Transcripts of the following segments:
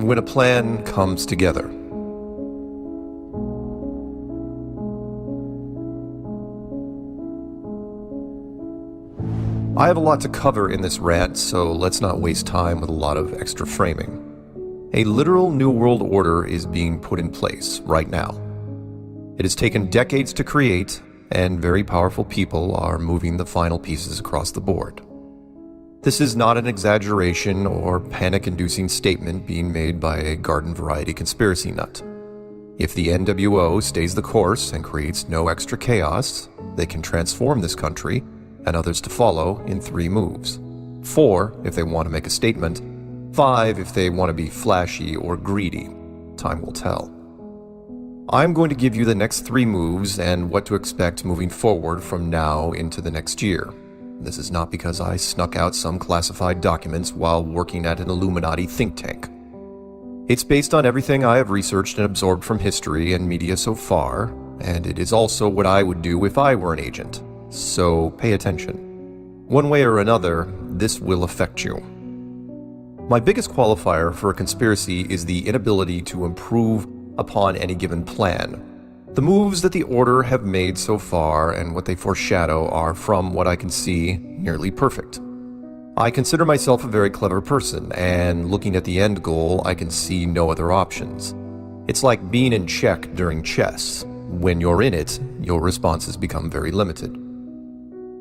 when a plan comes together. I have a lot to cover in this rant, so let's not waste time with a lot of extra framing. A literal New World Order is being put in place right now. It has taken decades to create, and very powerful people are moving the final pieces across the board. This is not an exaggeration or panic-inducing statement being made by a garden-variety conspiracy nut. If the NWO stays the course and creates no extra chaos, they can transform this country and others to follow in 3 moves. 4 if they want to make a statement, 5 if they want to be flashy or greedy. Time will tell. I'm going to give you the next 3 moves and what to expect moving forward from now into the next year. This is not because I snuck out some classified documents while working at an Illuminati think tank. It's based on everything I have researched and absorbed from history and media so far, and it is also what I would do if I were an agent. So pay attention. One way or another, this will affect you. My biggest qualifier for a conspiracy is the inability to improve upon any given plan. The moves that the Order have made so far and what they foreshadow are, from what I can see, nearly perfect. I consider myself a very clever person, and looking at the end goal, I can see no other options. It's like being in check during chess. When you're in it, your responses become very limited.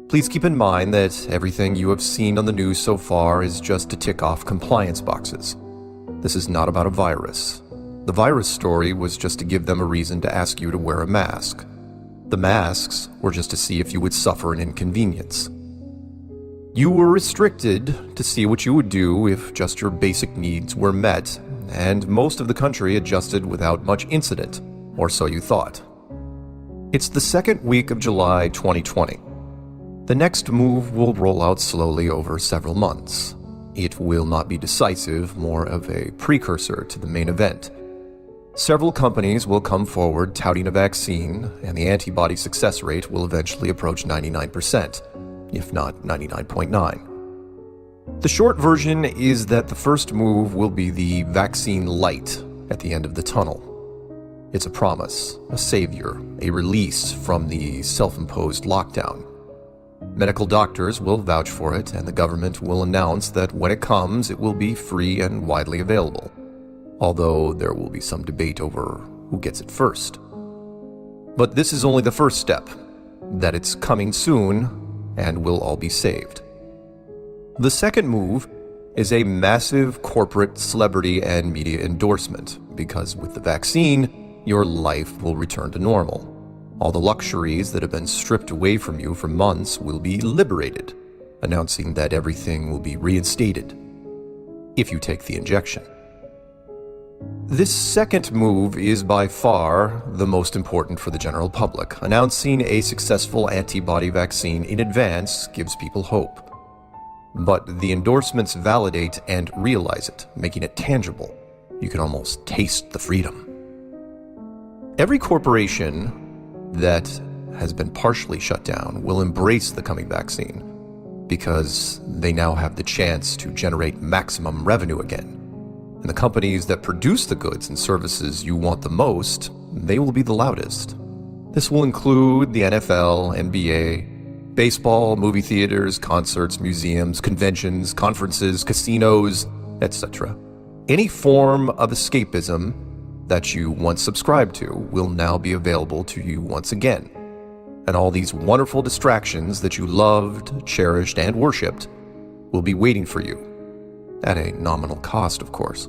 Please keep in mind that everything you have seen on the news so far is just to tick off compliance boxes. This is not about a virus. The virus story was just to give them a reason to ask you to wear a mask. The masks were just to see if you would suffer an inconvenience. You were restricted to see what you would do if just your basic needs were met, and most of the country adjusted without much incident, or so you thought. It's the 2nd week of July 2020. The next move will roll out slowly over several months. It will not be decisive, more of a precursor to the main event. Several companies will come forward touting a vaccine, and the antibody success rate will eventually approach 99%, if not 99.9%. The short version is that the first move will be the vaccine light at the end of the tunnel. It's a promise, a savior, a release from the self-imposed lockdown. Medical doctors will vouch for it, and the government will announce that when it comes, it will be free and widely available. Although there will be some debate over who gets it first. But this is only the first step, that it's coming soon, and we'll all be saved. The second move is a massive corporate celebrity and media endorsement, because with the vaccine, your life will return to normal. All the luxuries that have been stripped away from you for months will be liberated, announcing that everything will be reinstated if you take the injection. This second move is by far the most important for the general public. Announcing a successful antibody vaccine in advance gives people hope. But the endorsements validate and realize it, making it tangible. You can almost taste the freedom. Every corporation that has been partially shut down will embrace the coming vaccine because they now have the chance to generate maximum revenue again. And the companies that produce the goods and services you want the most, they will be the loudest. This will include the NFL, NBA, baseball, movie theaters, concerts, museums, conventions, conferences, casinos, etc. Any form of escapism that you once subscribed to will now be available to you once again. And all these wonderful distractions that you loved, cherished, and worshipped will be waiting for you, at a nominal cost, of course.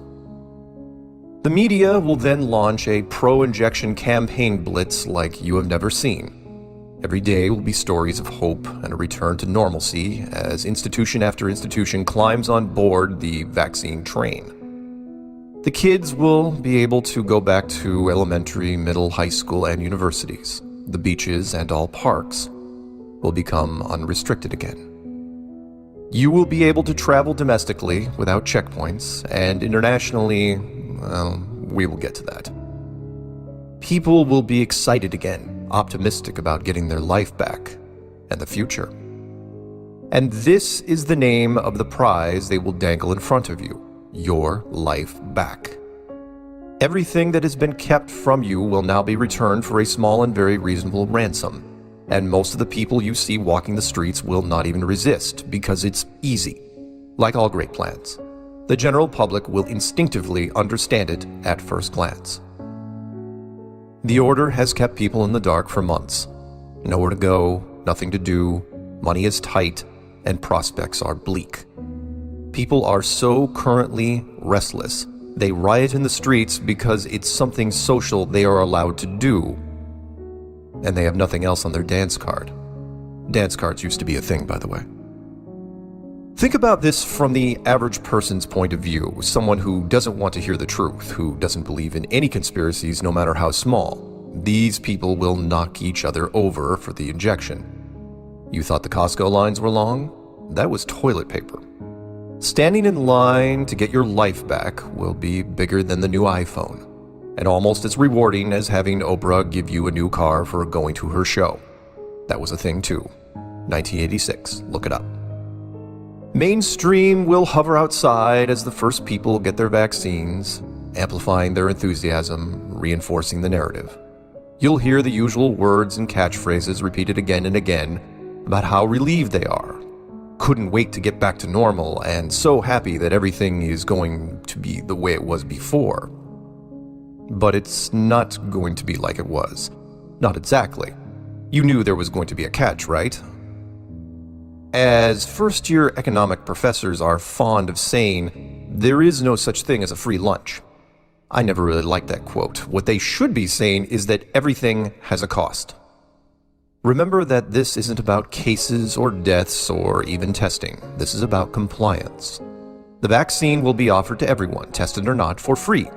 The media will then launch a pro-injection campaign blitz like you have never seen. Every day will be stories of hope and a return to normalcy as institution after institution climbs on board the vaccine train. The kids will be able to go back to elementary, middle, high school, and universities. The beaches and all parks will become unrestricted again. You will be able to travel domestically without checkpoints, and internationally, well, we will get to that. People will be excited again, optimistic about getting their life back and the future. And this is the name of the prize they will dangle in front of you: your life back. Everything that has been kept from you will now be returned for a small and very reasonable ransom. And most of the people you see walking the streets will not even resist, because it's easy. Like all great plans, the general public will instinctively understand it at first glance. The order has kept people in the dark for months. Nowhere to go, nothing to do, money is tight, and prospects are bleak. People are so currently restless, they riot in the streets because it's something social they are allowed to do. And they have nothing else on their dance card. Dance cards used to be a thing, by the way. Think about this from the average person's point of view, someone who doesn't want to hear the truth, who doesn't believe in any conspiracies no matter how small. These people will knock each other over for the injection. You thought the Costco lines were long? That was toilet paper. Standing in line to get your life back will be bigger than the new iPhone, and almost as rewarding as having Oprah give you a new car for going to her show. That was a thing too. 1986, look it up. Mainstream will hover outside as the first people get their vaccines, amplifying their enthusiasm, reinforcing the narrative. You'll hear the usual words and catchphrases repeated again and again about how relieved they are, couldn't wait to get back to normal, and so happy that everything is going to be the way it was before. But it's not going to be like it was. Not exactly. You knew there was going to be a catch, right? As first-year economic professors are fond of saying, there is no such thing as a free lunch. I never really liked that quote. What they should be saying is that everything has a cost. Remember that this isn't about cases or deaths or even testing. This is about compliance. The vaccine will be offered to everyone, tested or not, for free.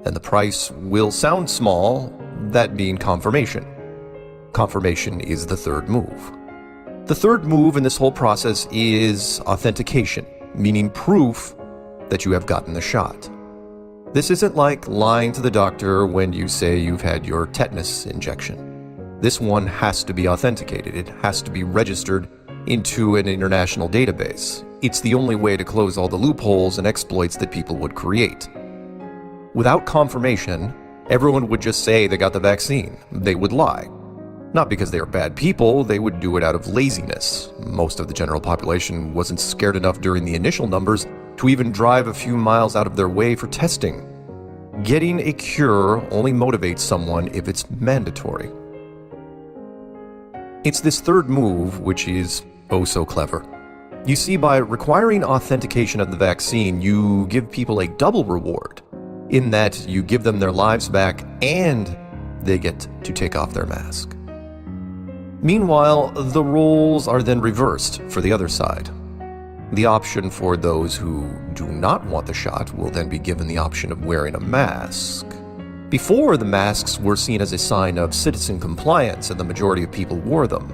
And the price will sound small, that being confirmation. Confirmation is the third move. The third move in this whole process is authentication, meaning proof that you have gotten the shot. This isn't like lying to the doctor when you say you've had your tetanus injection. This one has to be authenticated. It has to be registered into an international database. It's the only way to close all the loopholes and exploits that people would create. Without confirmation, everyone would just say they got the vaccine. They would lie. Not because they are bad people, they would do it out of laziness. Most of the general population wasn't scared enough during the initial numbers to even drive a few miles out of their way for testing. Getting a cure only motivates someone if it's mandatory. It's this third move which is oh so clever. You see, by requiring authentication of the vaccine, you give people a double reward, in that you give them their lives back and they get to take off their mask. Meanwhile, the roles are then reversed for the other side. The option for those who do not want the shot will then be given the option of wearing a mask. Before, the masks were seen as a sign of citizen compliance and the majority of people wore them.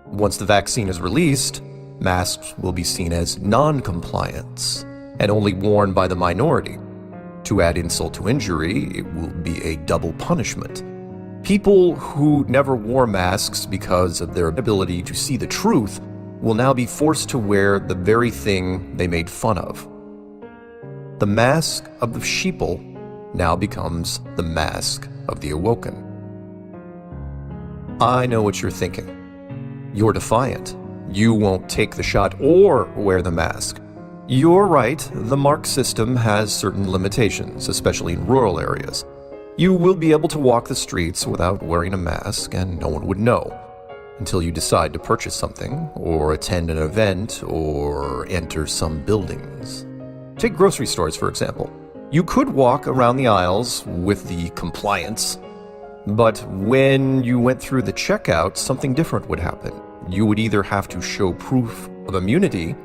Once the vaccine is released, masks will be seen as non-compliance and only worn by the minority. To add insult to injury, it will be a double punishment. People who never wore masks because of their ability to see the truth will now be forced to wear the very thing they made fun of. The mask of the sheeple now becomes the mask of the awoken. I know what you're thinking. You're defiant. You won't take the shot or wear the mask. You're right, the mark system has certain limitations, especially in rural areas. You will be able to walk the streets without wearing a mask, and no one would know, until you decide to purchase something, or attend an event, or enter some buildings. Take grocery stores, for example. You could walk around the aisles with the compliance, but when you went through the checkout, something different would happen. You would either have to show proof of immunity,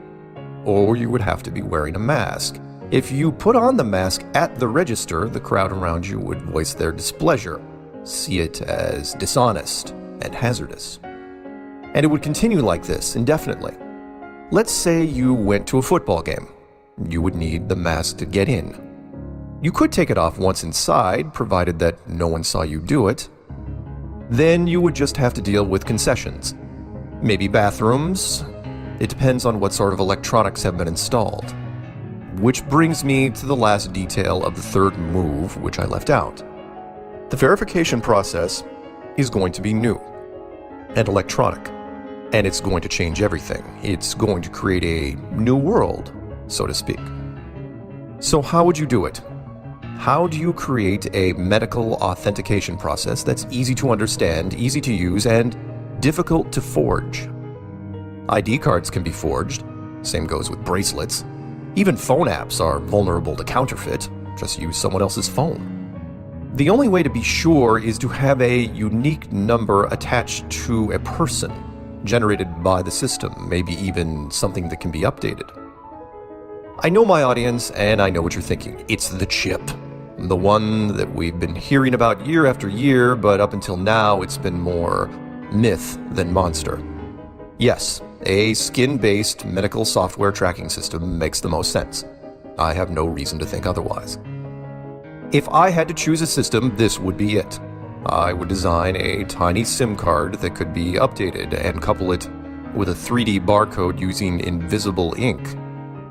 or you would have to be wearing a mask. If you put on the mask at the register, the crowd around you would voice their displeasure, see it as dishonest and hazardous. And it would continue like this indefinitely. Let's say you went to a football game. You would need the mask to get in. You could take it off once inside, provided that no one saw you do it. Then you would just have to deal with concessions. Maybe bathrooms. It depends on what sort of electronics have been installed. Which brings me to the last detail of the third move, which I left out. The verification process is going to be new and electronic, and it's going to change everything. It's going to create a new world, so to speak. So how would you do it? How do you create a medical authentication process that's easy to understand, easy to use, and difficult to forge? ID cards can be forged. Same goes with bracelets. Even phone apps are vulnerable to counterfeit. Just use someone else's phone. The only way to be sure is to have a unique number attached to a person, generated by the system, maybe even something that can be updated. I know my audience, and I know what you're thinking. It's the chip. The one that we've been hearing about year after year, but up until now it's been more myth than monster. Yes, a skin-based medical software tracking system makes the most sense. I have no reason to think otherwise. If I had to choose a system, this would be it. I would design a tiny SIM card that could be updated and couple it with a 3D barcode using invisible ink,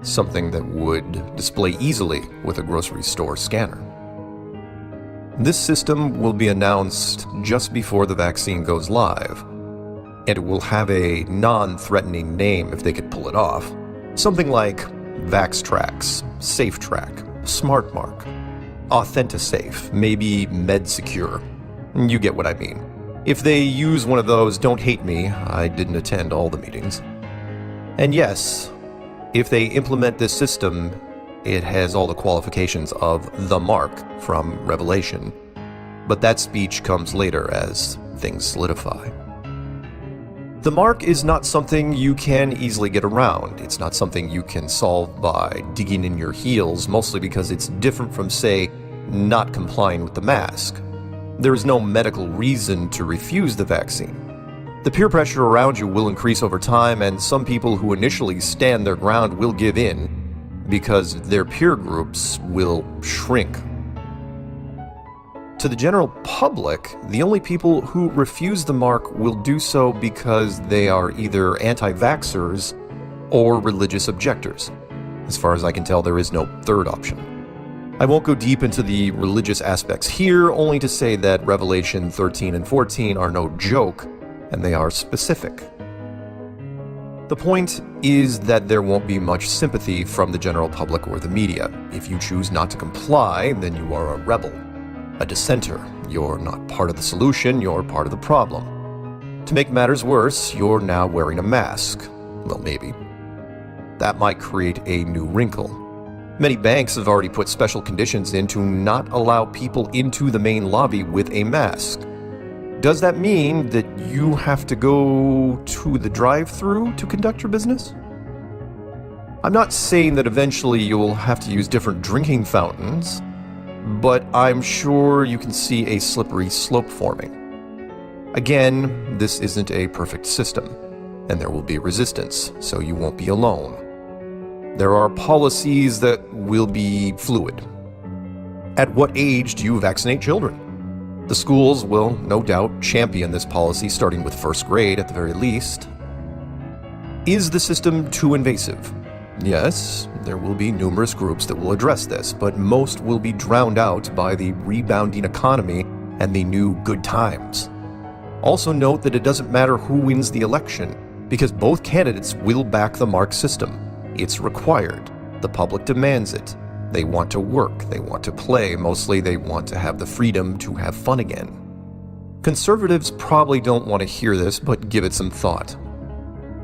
something that would display easily with a grocery store scanner. This system will be announced just before the vaccine goes live, and it will have a non-threatening name if they could pull it off. Something like VaxTrax, SafeTrack, SmartMark, AuthentiSafe, maybe MedSecure. You get what I mean. If they use one of those, don't hate me, I didn't attend all the meetings. And yes, if they implement this system, it has all the qualifications of the Mark from Revelation. But that speech comes later as things solidify. The Mark is not something you can easily get around. It's not something you can solve by digging in your heels, mostly because it's different from, say, not complying with the mask. There is no medical reason to refuse the vaccine. The peer pressure around you will increase over time, and some people who initially stand their ground will give in because their peer groups will shrink. To the general public, the only people who refuse the Mark will do so because they are either anti-vaxxers or religious objectors. As far as I can tell, there is no third option. I won't go deep into the religious aspects here, only to say that Revelation 13 and 14 are no joke, and they are specific. The point is that there won't be much sympathy from the general public or the media. If you choose not to comply, then you are a rebel, a dissenter. You're not part of the solution, you're part of the problem. To make matters worse, you're now wearing a mask. Well, maybe. That might create a new wrinkle. Many banks have already put special conditions in to not allow people into the main lobby with a mask. Does that mean that you have to go to the drive-thru to conduct your business? I'm not saying that eventually you'll have to use different drinking fountains, but I'm sure you can see a slippery slope forming. Again, this isn't a perfect system, and there will be resistance, so you won't be alone. There are policies that will be fluid. At what age do you vaccinate children? The schools will, no doubt, champion this policy starting with first grade at the very least. Is the system too invasive? Yes, there will be numerous groups that will address this, but most will be drowned out by the rebounding economy and the new good times. Also note that it doesn't matter who wins the election, because both candidates will back the Mark system. It's required. The public demands it. They want to work, they want to play, mostly they want to have the freedom to have fun again. Conservatives probably don't want to hear this, but give it some thought.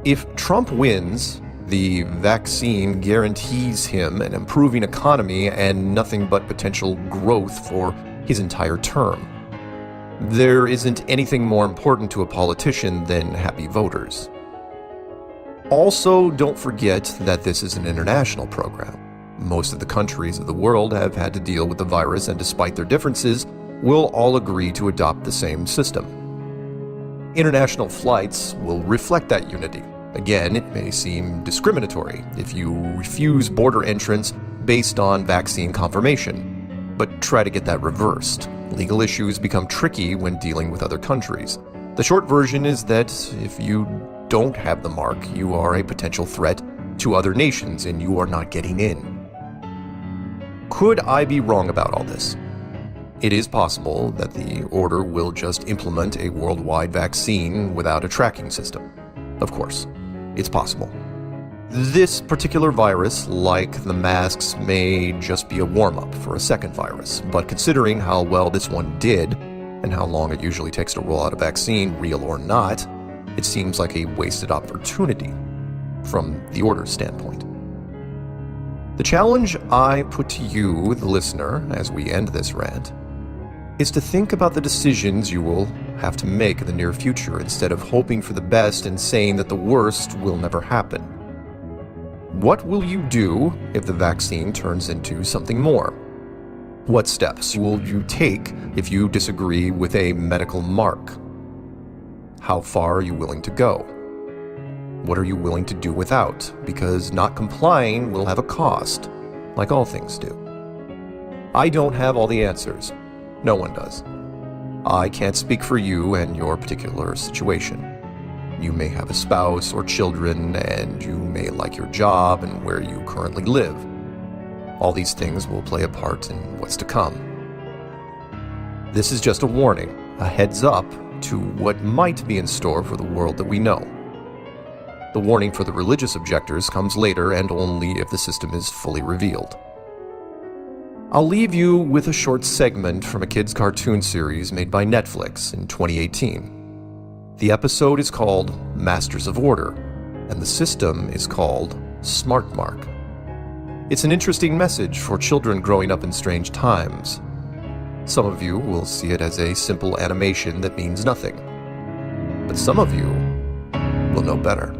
If Trump wins, the vaccine guarantees him an improving economy and nothing but potential growth for his entire term. There isn't anything more important to a politician than happy voters. Also, don't forget that this is an international program. Most of the countries of the world have had to deal with the virus, and despite their differences, will all agree to adopt the same system. International flights will reflect that unity. Again, it may seem discriminatory if you refuse border entrance based on vaccine confirmation, but try to get that reversed. Legal issues become tricky when dealing with other countries. The short version is that if you don't have the Mark, you are a potential threat to other nations and you are not getting in. Could I be wrong about all this? It is possible that the Order will just implement a worldwide vaccine without a tracking system. Of course, it's possible. This particular virus, like the masks, may just be a warm-up for a second virus, but considering how well this one did, and how long it usually takes to roll out a vaccine, real or not, it seems like a wasted opportunity from the Order's standpoint. The challenge I put to you, the listener, as we end this rant, is to think about the decisions you will have to make in the near future instead of hoping for the best and saying that the worst will never happen. What will you do if the vaccine turns into something more? What steps will you take if you disagree with a medical mark? How far are you willing to go? What are you willing to do without? Because not complying will have a cost, like all things do. I don't have all the answers. No one does. I can't speak for you and your particular situation. You may have a spouse or children, and you may like your job and where you currently live. All these things will play a part in what's to come. This is just a warning, a heads up to what might be in store for the world that we know. The warning for the religious objectors comes later and only if the system is fully revealed. I'll leave you with a short segment from a kids' cartoon series made by Netflix in 2018. The episode is called Masters of Order, and the system is called Smart Mark. It's an interesting message for children growing up in strange times. Some of you will see it as a simple animation that means nothing, but some of you will know better.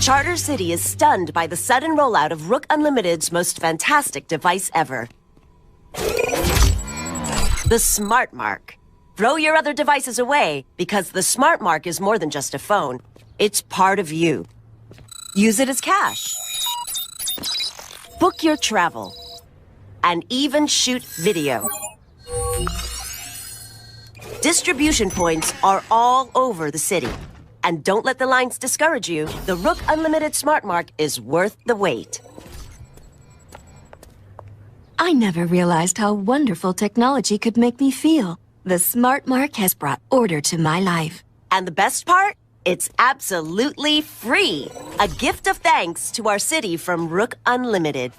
Charter City is stunned by the sudden rollout of Rook Unlimited's most fantastic device ever. The Smart Mark. Throw your other devices away, because the Smart Mark is more than just a phone. It's part of you. Use it as cash. Book your travel. And even shoot video. Distribution points are all over the city. And don't let the lines discourage you. The Rook Unlimited Smart Mark is worth the wait. I never realized how wonderful technology could make me feel. The Smart Mark has brought order to my life. And the best part? It's absolutely free. A gift of thanks to our city from Rook Unlimited.